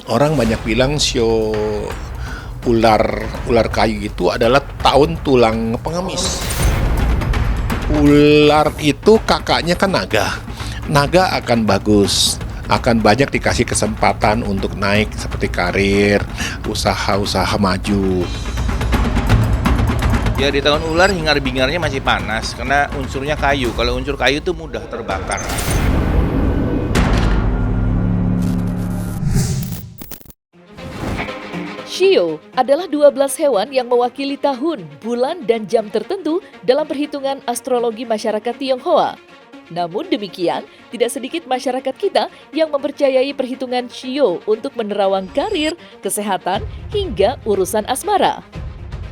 Orang banyak bilang sio ular ular kayu itu adalah tahun tulang pengemis. Ular itu kakaknya kan naga. Naga akan bagus, akan banyak dikasih kesempatan untuk naik seperti karir, usaha-usaha maju. Ya di tahun ular hingar-bingarnya masih panas karena unsurnya kayu. Kalau unsur kayu itu mudah terbakar. Shio adalah 12 hewan yang mewakili tahun, bulan, dan jam tertentu dalam perhitungan astrologi masyarakat Tionghoa. Namun demikian, tidak sedikit masyarakat kita yang mempercayai perhitungan Shio untuk menerawang karir, kesehatan, hingga urusan asmara.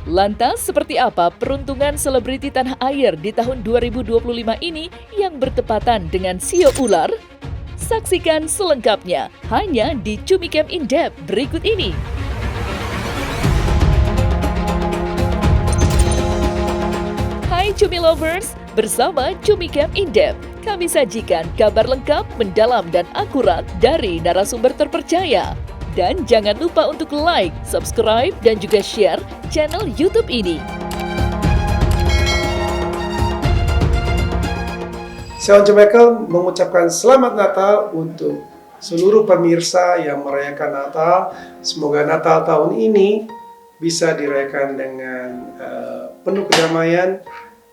Lantas, seperti apa peruntungan selebriti tanah air di tahun 2025 ini yang bertepatan dengan Shio Ular? Saksikan selengkapnya hanya di Cumi Camp In Depth berikut ini. Hai Cumi Lovers, bersama Cumi Camp In Depth, kami sajikan kabar lengkap, mendalam, dan akurat dari narasumber terpercaya. Dan jangan lupa untuk like, subscribe, dan juga share channel YouTube ini. Saya Once Michael mengucapkan selamat Natal untuk seluruh pemirsa yang merayakan Natal. Semoga Natal tahun ini bisa dirayakan dengan penuh kedamaian,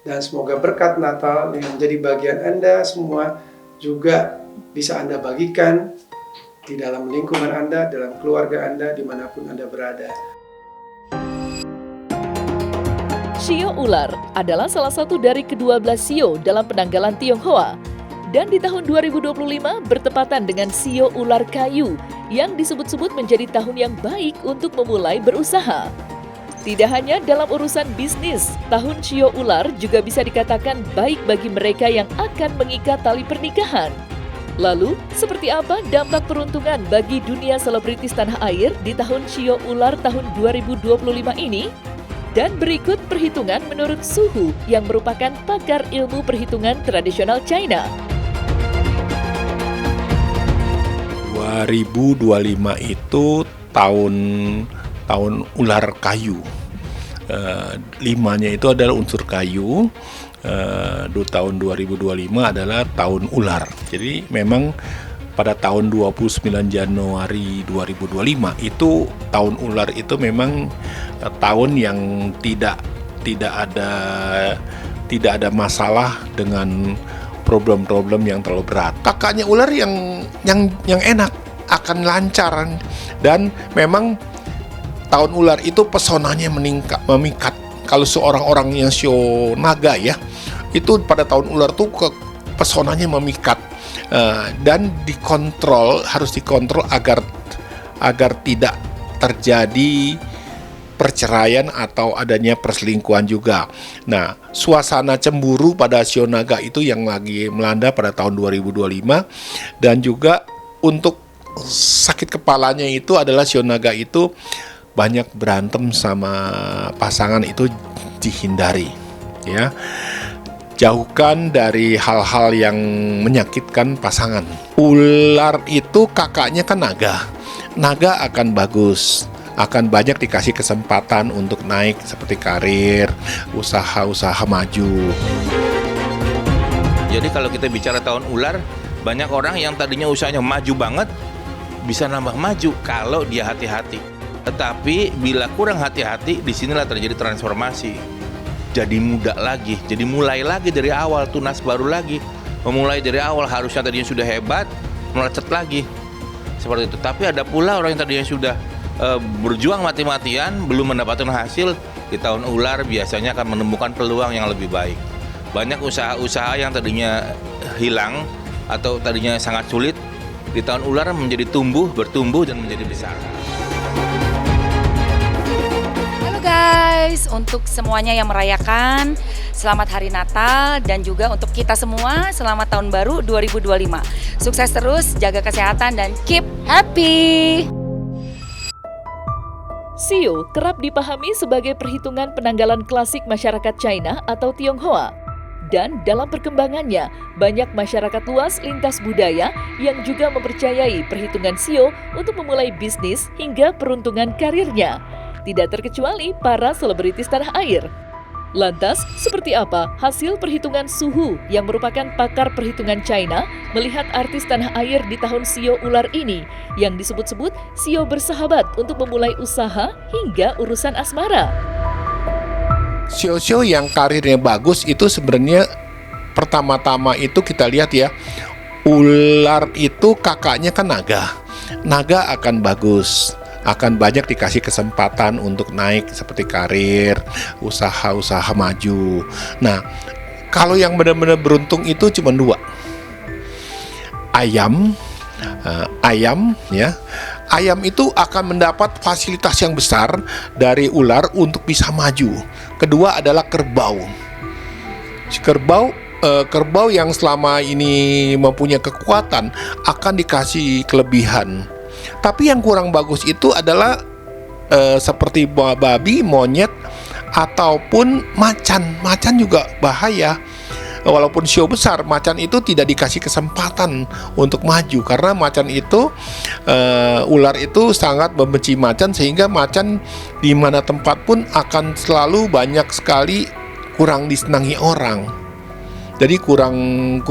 dan semoga berkat Natal yang menjadi bagian Anda semua juga bisa Anda bagikan di dalam lingkungan Anda, dalam keluarga Anda, dimanapun Anda berada. Shio ular adalah salah satu dari ke-12 shio dalam penanggalan Tionghoa. Dan di tahun 2025 bertepatan dengan shio ular kayu yang disebut-sebut menjadi tahun yang baik untuk memulai berusaha. Tidak hanya dalam urusan bisnis, tahun shio ular juga bisa dikatakan baik bagi mereka yang akan mengikat tali pernikahan. Lalu, seperti apa dampak peruntungan bagi dunia selebritis tanah air di tahun shio ular tahun 2025 ini? Dan berikut perhitungan menurut Suhu yang merupakan pakar ilmu perhitungan tradisional China. 2025 itu tahun ular kayu. Limanya itu adalah unsur kayu. Tahun 2025 adalah tahun ular. Jadi memang pada tahun 29 Januari 2025 itu tahun ular itu memang tahun yang tidak ada masalah dengan problem-problem yang terlalu berat. Kakaknya ular yang enak, akan lancar, dan memang tahun ular itu pesonanya memikat. Kalau seorang orang yang shio naga ya, itu pada tahun ular tuh pesonanya memikat, dan harus dikontrol agar tidak terjadi perceraian atau adanya perselingkuhan juga. Nah, suasana cemburu pada shio naga itu yang lagi melanda pada tahun 2025, dan juga untuk sakit kepalanya itu adalah shio naga itu banyak berantem sama pasangan, itu dihindari ya. Jauhkan dari hal-hal yang menyakitkan pasangan. Ular itu kakaknya kan naga. Naga akan bagus, akan banyak dikasih kesempatan untuk naik seperti karir, usaha-usaha maju. Jadi kalau kita bicara tahun ular, banyak orang yang tadinya usahanya maju banget bisa nambah maju kalau dia hati-hati. Tetapi bila kurang hati-hati, disinilah terjadi transformasi. Jadi muda lagi, jadi mulai lagi dari awal, tunas baru lagi. Memulai dari awal harusnya tadinya sudah hebat, melecet lagi. Seperti itu. Tapi ada pula orang yang tadinya sudah berjuang mati-matian, belum mendapatkan hasil. Di tahun ular biasanya akan menemukan peluang yang lebih baik. Banyak usaha-usaha yang tadinya hilang atau tadinya sangat sulit, di tahun ular menjadi bertumbuh dan menjadi besar. Guys, untuk semuanya yang merayakan selamat hari Natal, dan juga untuk kita semua selamat tahun baru 2025. Sukses terus, jaga kesehatan, dan keep happy. Shio kerap dipahami sebagai perhitungan penanggalan klasik masyarakat China atau Tionghoa. Dan dalam perkembangannya, banyak masyarakat luas lintas budaya yang juga mempercayai perhitungan shio untuk memulai bisnis hingga peruntungan karirnya. Tidak terkecuali para selebritis tanah air. Lantas, seperti apa hasil perhitungan suhu yang merupakan pakar perhitungan China melihat artis tanah air di tahun shio ular ini yang disebut-sebut shio bersahabat untuk memulai usaha hingga urusan asmara? Shio-shio yang karirnya bagus itu sebenarnya pertama-tama itu kita lihat ya, ular itu kakaknya kan naga. Naga akan bagus, akan banyak dikasih kesempatan untuk naik seperti karir, usaha-usaha maju. Nah, kalau yang benar-benar beruntung itu cuma 2. Ayam ya. Ayam itu akan mendapat fasilitas yang besar dari ular untuk bisa maju. Kedua adalah kerbau. Kerbau yang selama ini mempunyai kekuatan akan dikasih kelebihan. Tapi yang kurang bagus itu adalah seperti babi, monyet, ataupun macan. Macan juga bahaya. Walaupun shio besar, macan itu tidak dikasih kesempatan untuk maju karena macan itu ular itu sangat membenci macan, sehingga macan di mana tempat pun akan selalu banyak sekali kurang disenangi orang. Jadi kurang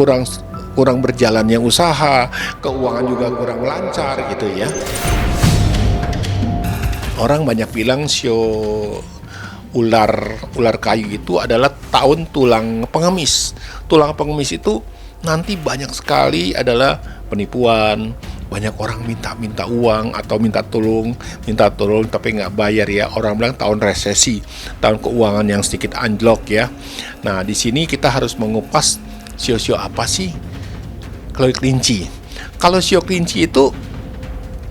berjalannya usaha, keuangan juga kurang lancar gitu ya. Orang banyak bilang shio ular kayu itu adalah tahun tulang pengemis. Tulang pengemis itu nanti banyak sekali adalah penipuan. Banyak orang minta uang atau minta tolong tapi nggak bayar ya. Orang bilang tahun resesi, tahun keuangan yang sedikit anjlok ya. Nah, di sini kita harus mengupas shio-shio apa sih? Kalau kelinci. Kalau shio kelinci itu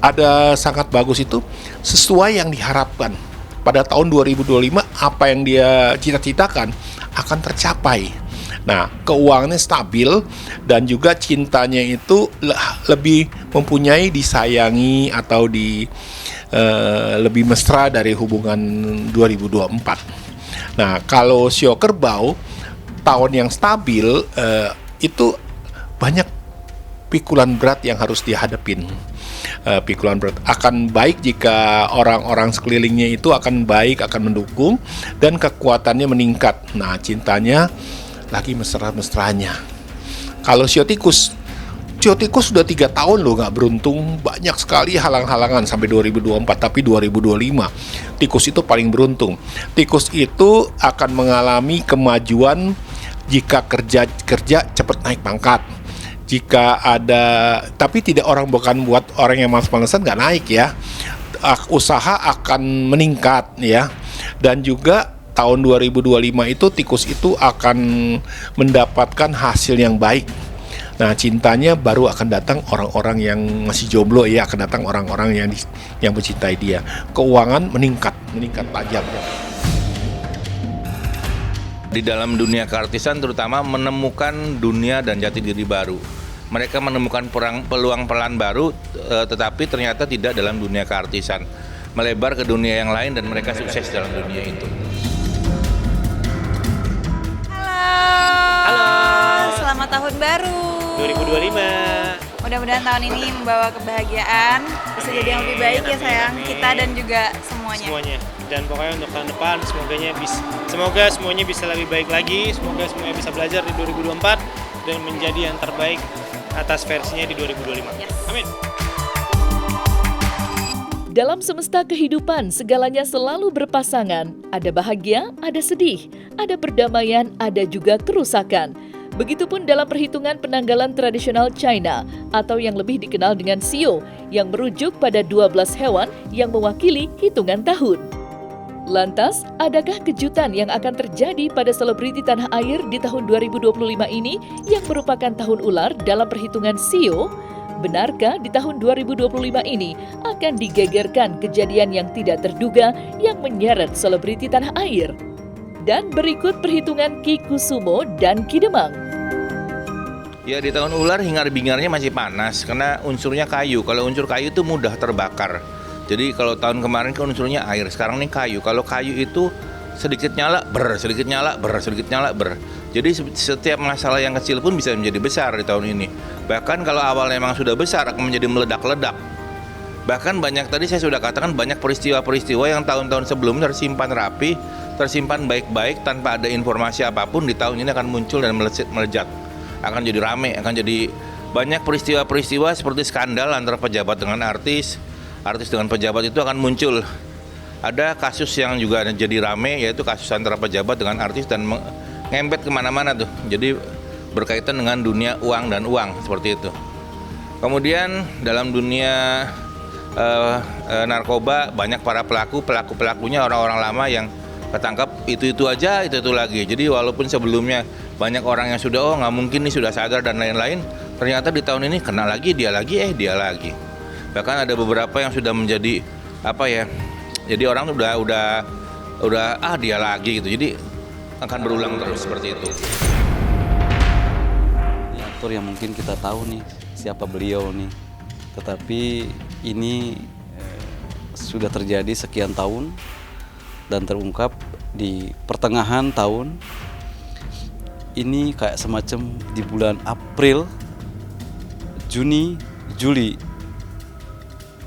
ada sangat bagus, itu sesuai yang diharapkan. Pada tahun 2025 apa yang dia cita-citakan akan tercapai. Nah, keuangannya stabil dan juga cintanya itu lebih mempunyai disayangi atau lebih mesra dari hubungan 2024. Nah, kalau shio kerbau tahun yang stabil itu banyak pikulan berat yang harus dihadapin. Pikulan berat akan baik jika orang-orang sekelilingnya itu akan baik, akan mendukung dan kekuatannya meningkat. Nah, cintanya lagi mesra-mesranya. Kalau shio tikus sudah 3 tahun loh nggak beruntung, banyak sekali halang-halangan sampai 2024, tapi 2025 tikus itu paling beruntung. Tikus itu akan mengalami kemajuan jika kerja cepat naik pangkat. Jika ada, tapi tidak bukan buat orang yang malas-malasan nggak naik ya. Usaha akan meningkat ya. Dan juga tahun 2025 itu tikus itu akan mendapatkan hasil yang baik. Nah, cintanya baru akan datang orang-orang yang masih jomblo ya, akan datang orang-orang yang mencintai dia. Keuangan meningkat tajam. Di dalam dunia keartisan terutama menemukan dunia dan jati diri baru. Mereka menemukan peluang pelan baru, tetapi ternyata tidak dalam dunia keartisan. Melebar ke dunia yang lain dan mereka sukses dalam dunia itu. Halo. Selamat tahun baru 2025. Mudah-mudahan tahun ini membawa kebahagiaan, bisa jadi yang lebih baik ya sayang, kita dan juga semuanya. Dan pokoknya untuk tahun depan semoga semuanya bisa lebih baik lagi, semoga semuanya bisa belajar di 2024 dan menjadi yang terbaik atas versinya di 2025. Yes. Amin. Dalam semesta kehidupan, segalanya selalu berpasangan. Ada bahagia, ada sedih, ada perdamaian, ada juga kerusakan. Begitupun dalam perhitungan penanggalan tradisional China atau yang lebih dikenal dengan shio yang merujuk pada 12 hewan yang mewakili hitungan tahun. Lantas, adakah kejutan yang akan terjadi pada selebriti tanah air di tahun 2025 ini yang merupakan tahun ular dalam perhitungan shio? Benarkah di tahun 2025 ini akan digegerkan kejadian yang tidak terduga yang menyeret selebriti tanah air? Dan berikut perhitungan Ki Kusumo dan Ki Demang. Ya, di tahun ular hingar-bingarnya masih panas karena unsurnya kayu. Kalau unsur kayu itu mudah terbakar. Jadi kalau tahun kemarin kan unsurnya air, sekarang nih kayu. Kalau kayu itu sedikit nyala, sedikit nyala, sedikit nyala, Jadi setiap masalah yang kecil pun bisa menjadi besar di tahun ini. Bahkan kalau awalnya memang sudah besar akan menjadi meledak-ledak. Bahkan banyak, tadi saya sudah katakan, banyak peristiwa-peristiwa yang tahun-tahun sebelumnya tersimpan rapi, tersimpan baik-baik tanpa ada informasi apapun, di tahun ini akan muncul dan melejat. Akan jadi rame, akan jadi banyak peristiwa-peristiwa seperti skandal antara pejabat dengan artis dengan pejabat itu akan muncul. Ada kasus yang juga jadi rame, yaitu kasus antara pejabat dengan artis dan ngempet kemana-mana tuh. Jadi berkaitan dengan dunia uang dan uang, seperti itu. Kemudian dalam dunia narkoba, banyak para pelakunya orang-orang lama yang ketangkap itu aja, itu lagi. Jadi walaupun sebelumnya banyak orang yang sudah nggak mungkin nih, sudah sadar dan lain-lain, ternyata di tahun ini kena lagi, dia lagi. Bahkan ada beberapa yang sudah menjadi jadi orang udah dia lagi gitu. Jadi akan berulang terus seperti itu. Ini aktor yang mungkin kita tahu nih siapa beliau nih, tetapi ini sudah terjadi sekian tahun dan terungkap di pertengahan tahun ini, kayak semacam di bulan April, Juni, Juli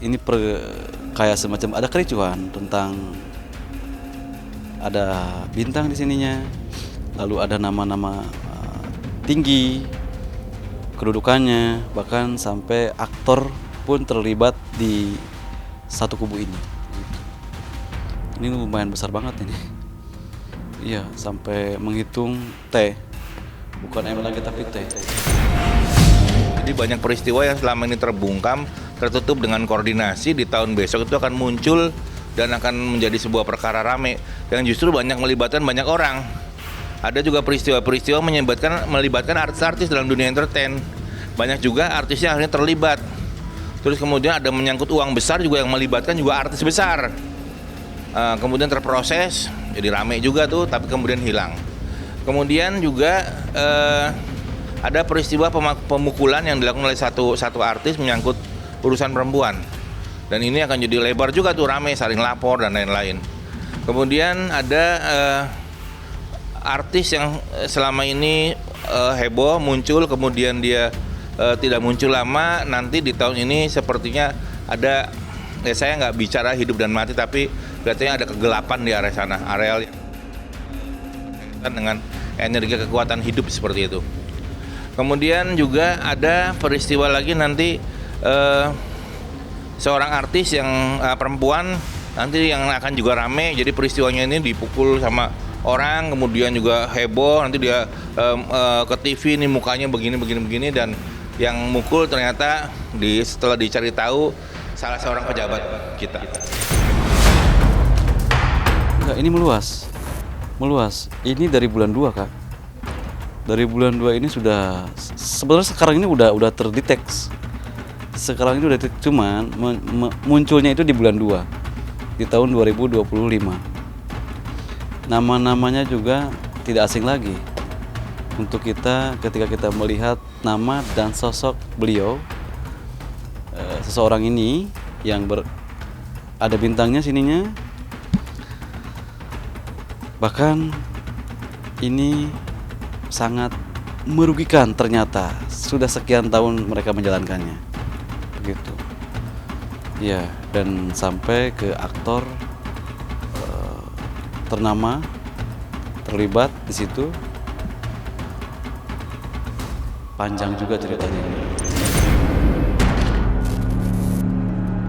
ini kayak semacam ada kericuhan tentang ada bintang di sininya, lalu ada nama-nama tinggi kedudukannya, bahkan sampai aktor pun terlibat di satu kubu ini. Ini lumayan besar banget ini. Iya, sampai menghitung T, bukan M lagi tapi T. Jadi banyak peristiwa yang selama ini terbungkam, tertutup dengan koordinasi, di tahun besok itu akan muncul dan akan menjadi sebuah perkara rame yang justru banyak melibatkan banyak orang. Ada juga peristiwa-peristiwa melibatkan artis-artis dalam dunia entertain. Banyak juga artisnya akhirnya terlibat. Terus kemudian ada menyangkut uang besar juga yang melibatkan juga artis besar. Kemudian terproses, jadi rame juga tuh, tapi kemudian hilang. Kemudian juga ada peristiwa pemukulan yang dilakukan oleh satu artis menyangkut urusan perempuan. Dan ini akan jadi lebar juga tuh, rame, saling lapor dan lain-lain. Kemudian ada artis yang selama ini heboh muncul, kemudian dia tidak muncul lama. Nanti di tahun ini sepertinya ada, saya nggak bicara hidup dan mati, tapi kelihatannya ada kegelapan di area sana, areal dengan energi kekuatan hidup seperti itu. Kemudian juga ada peristiwa lagi nanti, seorang artis yang perempuan nanti yang akan juga rame. Jadi peristiwanya ini dipukul sama orang, kemudian juga heboh, nanti dia ke TV, ini mukanya begini, dan yang mukul ternyata setelah dicari tahu salah seorang pejabat kita. Enggak, ini meluas. Ini dari bulan 2, Kak. Dari bulan 2 ini sudah, sebenarnya sekarang ini udah terdeteksi. Sekarang ini udah cuman munculnya itu di bulan 2 di tahun 2025. Nama-namanya juga tidak asing lagi untuk kita ketika kita melihat nama dan sosok beliau. Seseorang ini yang ada bintangnya sininya. Bahkan ini sangat merugikan, ternyata sudah sekian tahun mereka menjalankannya. Begitu. Ya, dan sampai ke aktor ternama terlibat di situ. Panjang juga ceritanya.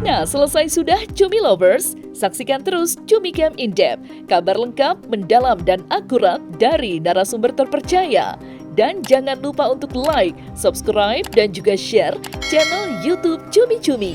Nah, selesai sudah Cumi Lovers? Saksikan terus Cumi Camp In Depth, kabar lengkap, mendalam, dan akurat dari narasumber terpercaya. Dan jangan lupa untuk like, subscribe, dan juga share channel YouTube Cumi Cumi.